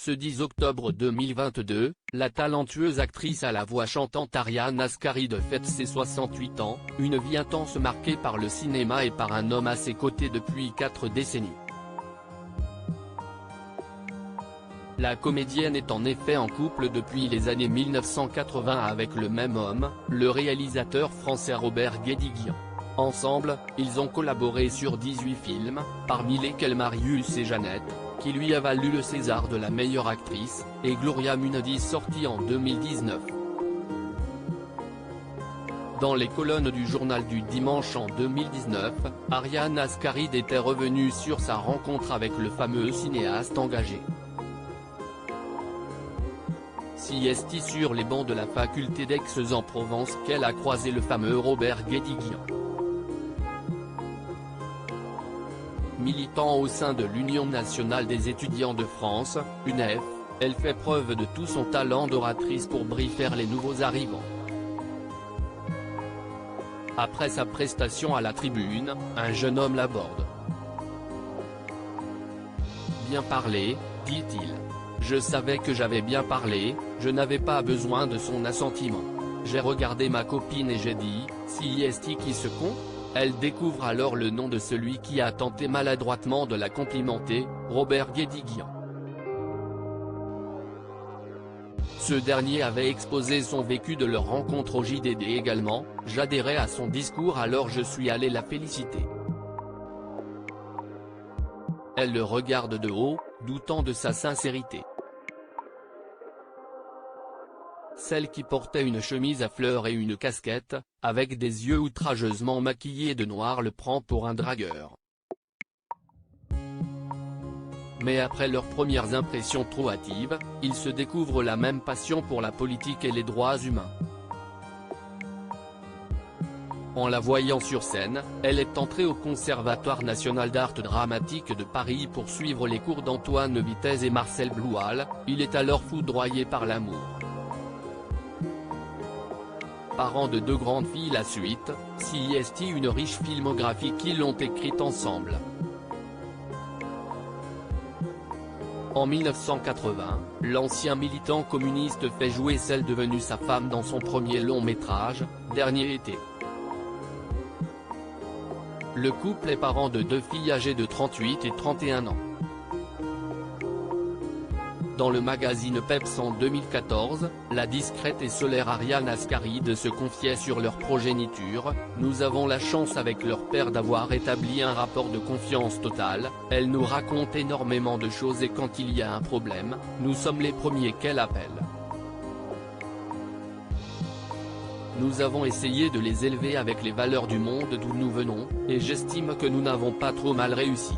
Ce 10 octobre 2022, la talentueuse actrice à la voix chantante Ariane Ascaride fête ses 68 ans, une vie intense marquée par le cinéma et par un homme à ses côtés depuis 4 décennies. La comédienne est en effet en couple depuis les années 1980 avec le même homme, le réalisateur français Robert Guédiguian. Ensemble, ils ont collaboré sur 18 films, parmi lesquels Marius et Jeannette, qui lui a valu le César de la meilleure actrice, et Gloria Munadi sorti en 2019. Dans les colonnes du journal du dimanche en 2019, Ariane Ascaride était revenue sur sa rencontre avec le fameux cinéaste engagé. Si est sur les bancs de la faculté d'Aix-en-Provence qu'elle a croisé le fameux Robert Guédiguian. Militant au sein de l'Union nationale des étudiants de France, UNEF, elle fait preuve de tout son talent d'oratrice pour briefer les nouveaux arrivants. Après sa prestation à la tribune, un jeune homme l'aborde. Bien parlé, dit-il. Je savais que j'avais bien parlé, je n'avais pas besoin de son assentiment. J'ai regardé ma copine et j'ai dit, si est qui se con ? Elle découvre alors le nom de celui qui a tenté maladroitement de la complimenter, Robert Guédiguian. Ce dernier avait exposé son vécu de leur rencontre au JDD également, j'adhérais à son discours alors je suis allé la féliciter. Elle le regarde de haut, doutant de sa sincérité. Celle qui portait une chemise à fleurs et une casquette, avec des yeux outrageusement maquillés de noir le prend pour un dragueur. Mais après leurs premières impressions trop hâtives, ils se découvrent la même passion pour la politique et les droits humains. En la voyant sur scène, elle est entrée au Conservatoire national d'art dramatique de Paris pour suivre les cours d'Antoine Vitez et Marcel Bloual, il est alors foudroyé par l'amour. Parents de 2 grandes filles la suite, si est une riche filmographie qu'ils l'ont écrite ensemble. En 1980, l'ancien militant communiste fait jouer celle devenue sa femme dans son premier long métrage, Dernier été. Le couple est parent de 2 filles âgées de 38 et 31 ans. Dans le magazine Peps en 2014, la discrète et solaire Ariane Ascaride se confiait sur leur progéniture, nous avons la chance avec leur père d'avoir établi un rapport de confiance totale, elle nous raconte énormément de choses et quand il y a un problème, nous sommes les premiers qu'elle appelle. Nous avons essayé de les élever avec les valeurs du monde d'où nous venons, et j'estime que nous n'avons pas trop mal réussi.